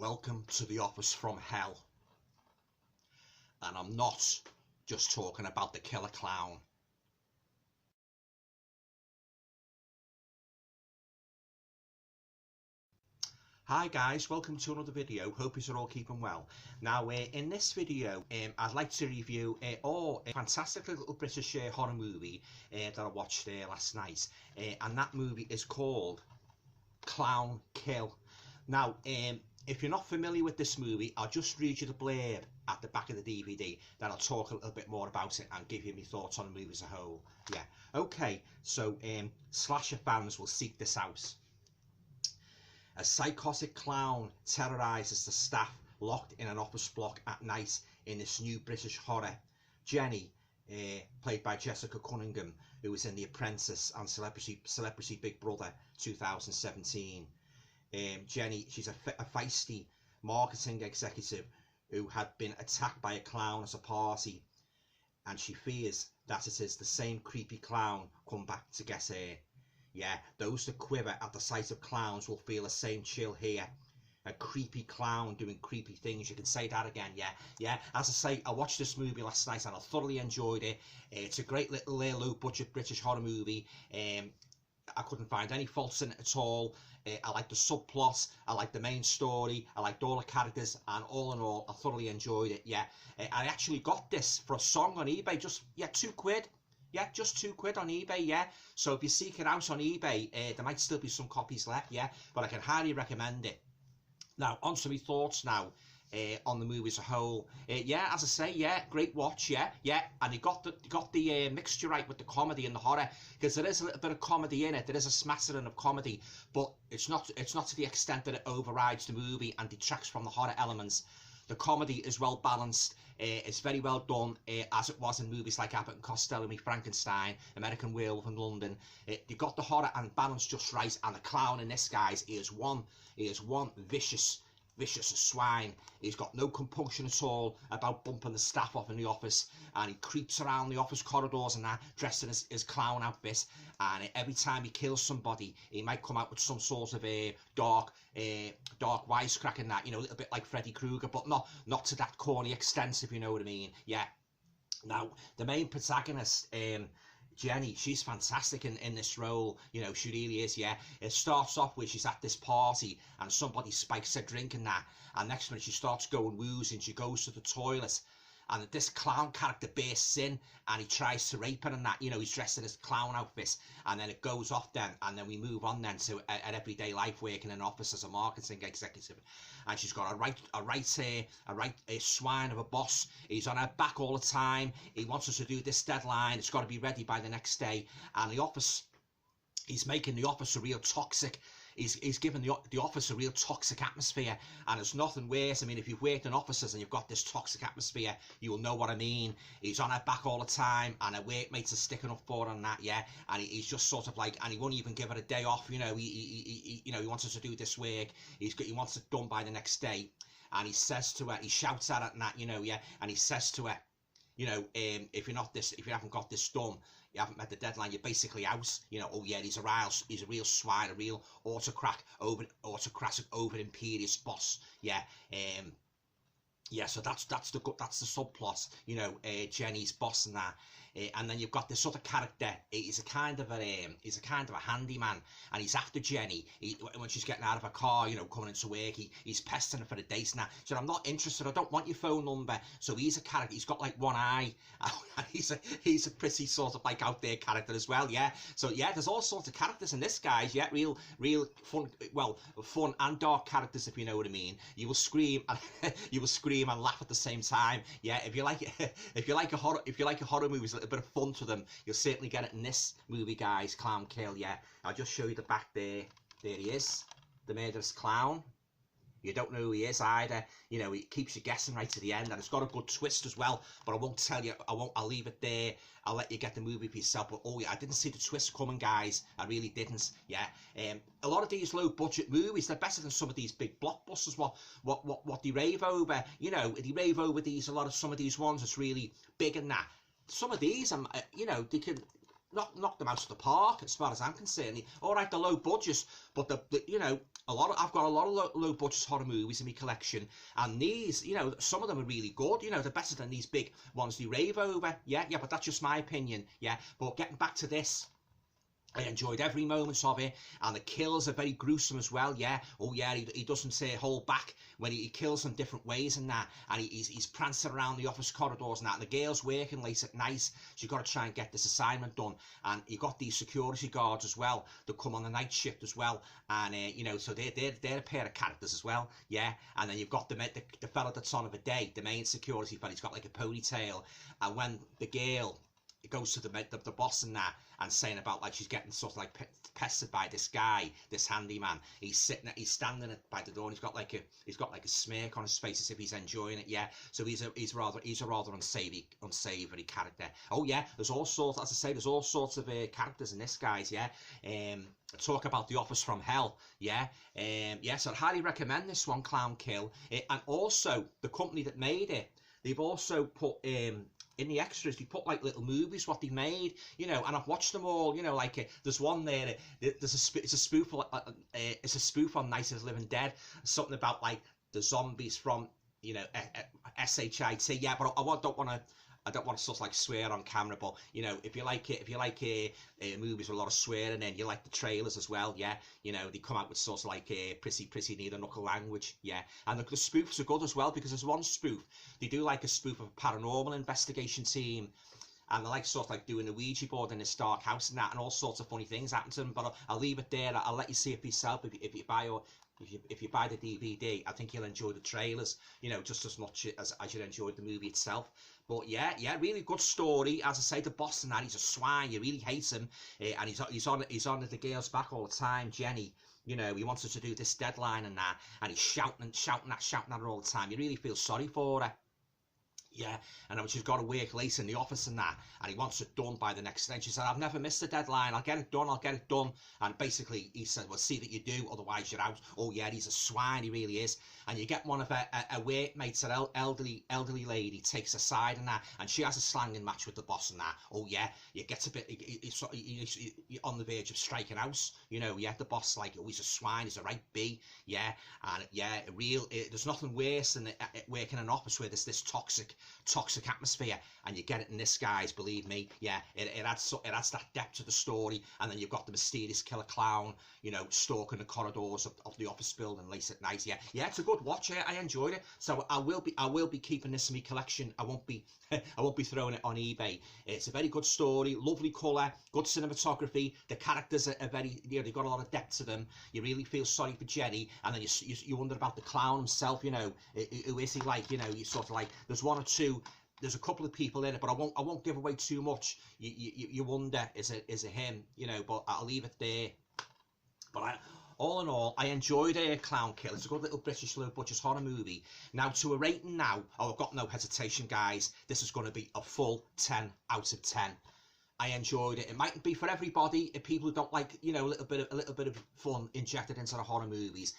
Welcome to the office from hell. And I'm not just talking about the killer clown. Hi guys, welcome to another video. Hope you're all keeping well. Now in this video I'd like to review a fantastic little British horror movie that I watched last night, and that movie is called Clown Kill. Now if you're not familiar with this movie, I'll just read you the blurb at the back of the DVD, then I'll talk a little bit more about it and give you my thoughts on the movie as a whole. Yeah, okay, so slasher fans will seek this out. A psychotic clown terrorises the staff locked in an office block at night in this new British horror. Jenny, played by Jessica Cunningham, who was in The Apprentice and Celebrity Big Brother 2017. Jenny, she's a feisty marketing executive who had been attacked by a clown at a party, and she fears that it is the same creepy clown come back to get her. Yeah, those that quiver at the sight of clowns will feel the same chill here. A creepy clown doing creepy things. You can say that again. Yeah. As I say, I watched this movie last night and I thoroughly enjoyed it. It's a great little low-budget British horror movie. I couldn't find any faults in it at all. I like the subplot, I like the main story, I liked all the characters, and all in all, I thoroughly enjoyed it. Yeah, I actually got this for a song on eBay, just £2. Yeah, just £2 on eBay, yeah. So if you seek it out on eBay, there might still be some copies left, yeah. But I can highly recommend it. Now, on to my thoughts now on the movie as a whole. Yeah, as I say, yeah, great watch, yeah. And you got the mixture right with the comedy and the horror, because there is a little bit of comedy in it. There is a smattering of comedy, but it's not to the extent that it overrides the movie and detracts from the horror elements. The comedy is well balanced. It's very well done, as it was in movies like Abbott and Costello, Meet Frankenstein, American Werewolf in London. You got the horror and balance just right, and the clown in this, guys, he is one vicious swine. He's got no compunction at all about bumping the staff off in the office, and he creeps around the office corridors and that, dressed in his clown outfit, and every time he kills somebody, he might come out with some sort of a dark wisecrack and that, you know, a little bit like Freddy Krueger, but not to that corny extent, if you know what I mean. Yeah. Now, the main protagonist, Jenny, she's fantastic in this role. You know, she really is, yeah. It starts off with she's at this party and somebody spikes her drink and that, and next minute she starts going woozy and she goes to the toilet, and this clown character bursts in and he tries to rape her and that, you know, he's dressed in his clown outfit, and then it goes off then, and then we move on then to an everyday life working in an office as a marketing executive, and she's got a swine of a boss. He's on her back all the time. He wants us to do this deadline. It's got to be ready by the next day, and the office, he's making the office a real toxic. He's given the office a real toxic atmosphere, and there's nothing worse. I mean, if you've worked in offices and you've got this toxic atmosphere, you will know what I mean. He's on her back all the time, and her workmates are sticking up for her and that, yeah. And he's just sort of like, and he won't even give her a day off. You know, he wants her to do this work. He wants it done by the next day, and he says to her, he shouts at her and that, you know, yeah. And he says to her, you know, if you haven't got this done, you haven't met the deadline, you're basically out. You know, oh yeah, he's a real swine, a real autocratic, over imperious boss. Yeah, yeah. So that's the subplot. You know, Jenny's boss and that. And then you've got this other character. He's a kind of a handyman, and he's after Jenny. When she's getting out of her car, you know, coming into work, he's pestering her for a date now. So I'm not interested. I don't want your phone number. So he's a character. He's got like one eye. he's a pretty sort of like out there character as well. Yeah. So yeah, there's all sorts of characters in this, guys. Yeah, real fun. Well, fun and dark characters, if you know what I mean. You will scream and laugh at the same time. Yeah, if you like a horror movie, a bit of fun to them, you'll certainly get it in this movie, guys. Clown Kill. Yeah, I'll just show you the back there. There he is, the murderous clown. You don't know who he is either. You know, it keeps you guessing right to the end, and it's got a good twist as well. But I won't tell you. I'll leave it there. I'll let you get the movie for yourself. But oh yeah, I didn't see the twist coming, guys. I really didn't. Yeah. A lot of these low-budget movies, they're better than some of these big blockbusters. What they rave over. You know, they rave over some of these ones. It's really big and that. Some of these, you know, they can. knocked them out of the park as far as I'm concerned. All right, the low budgets, but the you know, I've got a lot of low budget horror movies in my collection, and these, you know, some of them are really good. You know, they're better than these big ones they rave over. Yeah, but that's just my opinion. Yeah, but getting back to this, I enjoyed every moment of it, and the kills are very gruesome as well. Yeah, oh yeah, he doesn't say hold back when he kills them different ways and that, and he's prancing around the office corridors and that. And the girl's working late at night, so you've got to try and get this assignment done. And you got these security guards as well that come on the night shift as well, and you know, so they're a pair of characters as well. Yeah, and then you've got the fella that's on of a day, the main security fella. He's got like a ponytail, and when the girl, it goes to the boss and that, and saying about like she's getting sort of like pestered by this guy, this handyman. He's standing by the door, and he's got like a smirk on his face as if he's enjoying it. Yeah, so he's a rather unsavory character. Oh yeah, there's all sorts, as I say, there's all sorts of characters in this, guys. Yeah, talk about The Office from Hell. Yeah, yeah. So I'd highly recommend this one, Clownkill. And also the company that made it, they've also put in the extras, they put like little movies what they made, you know, and I've watched them all. You know, like there's one there, it's a spoof on Night of the Living Dead, something about like the zombies from, you know, SHIT. Yeah, but I don't want to sort of like swear on camera, but you know, if you like movies with a lot of swearing, and you like the trailers as well, yeah, you know, they come out with sort of like pretty near the knuckle language, yeah, and the spoofs are good as well, because there's one spoof, they do like a spoof of a paranormal investigation team, and they like sort of like doing a Ouija board in this dark house and that, and all sorts of funny things happen to them. But I'll leave it there. I'll let you see it for yourself if you buy the DVD. I think you'll enjoy the trailers, you know, just as much as you enjoyed the movie itself. But yeah, really good story. As I say, the boss and that, he's a swine. You really hate him, and he's on the girl's back all the time, Jenny. You know, he wants her to do this deadline and that, and he's shouting at her all the time. You really feel sorry for her. Yeah, and she's got to work late in the office and that, and he wants it done by the next day. She said, I've never missed a deadline, I'll get it done. And basically he said, well, see that you do, otherwise you're out. Oh yeah, he's a swine, he really is. And you get one of her workmates, an elderly lady, takes her side and that, and she has a slanging match with the boss and that. Oh yeah, you get a bit, you're on the verge of striking out. You know, yeah, the boss, like, oh, he's a swine, he's a right B. Yeah, and yeah, there's nothing worse than working in an office where there's this toxic atmosphere, and you get it in this, guys, believe me. Yeah, it adds that depth to the story. And then you've got the mysterious killer clown, you know, stalking the corridors of the office building late at night. Yeah, it's a good watch. I enjoyed it, so I will be keeping this in my collection. I won't be throwing it on eBay. It's a very good story, lovely colour, good cinematography. The characters are very, you know, they've got a lot of depth to them. You really feel sorry for Jenny, and then you wonder about the clown himself. You know, who is he like? You know, you sort of like, there's one or two. There's a couple of people in it, but I won't give away too much. You wonder, is it him? You know, but I'll leave it there. But all in all, I enjoyed Clownkill. It's a good little British low budget horror movie. Now, to a rating now, I've got no hesitation, guys. This is going to be a full 10 out of 10. I enjoyed it. It mightn't be for everybody. If people who don't like, you know, a little bit of fun injected into the horror movies,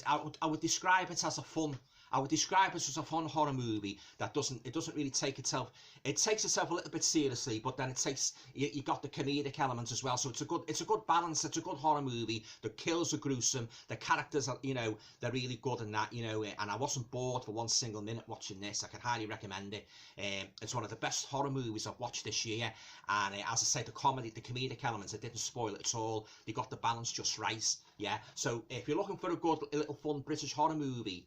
I would describe it as a fun. I would describe it as a fun horror movie that doesn't really take itself. It takes itself a little bit seriously, but then it takes, you got the comedic elements as well. So it's a good balance. It's a good horror movie. The kills are gruesome. The characters are, you know, they're really good in that, you know. And I wasn't bored for one single minute watching this. I can highly recommend it. It's one of the best horror movies I've watched this year. And as I say, the comedic elements, it didn't spoil it at all. They got the balance just right. Yeah. So if you're looking for a good little fun British horror movie,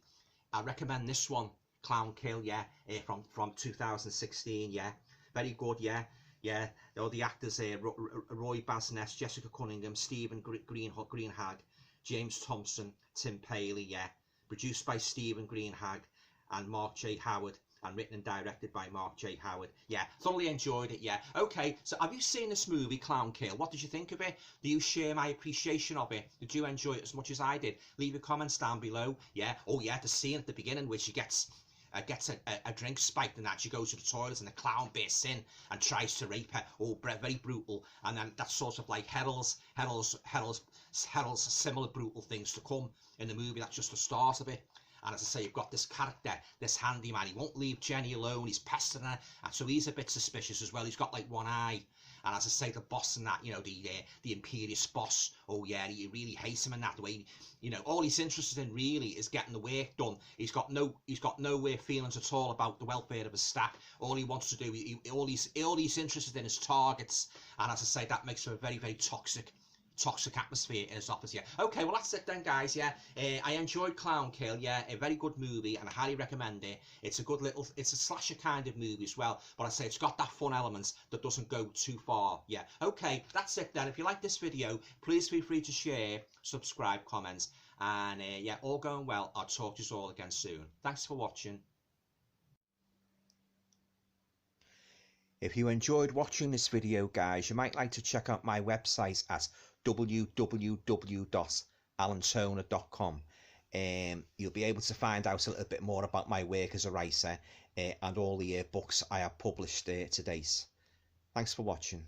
I recommend this one, Clownkill, yeah, from 2016, yeah, very good, yeah. All the actors here, Roy Basness, Jessica Cunningham, Stephen Greenhag, James Thompson, Tim Paley, yeah, produced by Stephen Greenhag and Mark J. Howard, and written and directed by Mark J. Howard. Yeah, thoroughly enjoyed it, yeah. Okay, so have you seen this movie, Clownkill? What did you think of it? Do you share my appreciation of it? Did you enjoy it as much as I did? Leave your comments down below, yeah. Oh yeah, the scene at the beginning where she gets a drink spiked and that, she goes to the toilet and the clown bursts in and tries to rape her. Oh, very brutal. And then that sort of like heralds similar brutal things to come in the movie. That's just the start of it. And as I say, you've got this character, this handyman. He won't leave Jenny alone. He's pestering her, and so he's a bit suspicious as well. He's got like one eye. And as I say, the boss and that, you know, the imperious boss, oh yeah, he really hates him and that, the way, you know, all he's interested in really is getting the work done. He's got no feelings at all about the welfare of his staff. All he wants to do, all he's interested in is targets. And as I say, that makes him a very, very toxic atmosphere in his office. Yeah, okay, well that's it then, guys. Yeah, I enjoyed Clownkill. Yeah, a very good movie, and I highly recommend it. It's a slasher kind of movie as well, but I say it's got that fun element that doesn't go too far. Yeah, okay, that's it then. If you like this video, please feel free to share, subscribe, comment, and yeah, all going well. I'll talk to you all again soon. Thanks for watching. If you enjoyed watching this video, guys, you might like to check out my website at www.alantoner.com. You'll be able to find out a little bit more about my work as a writer and all the books I have published to date. Thanks for watching.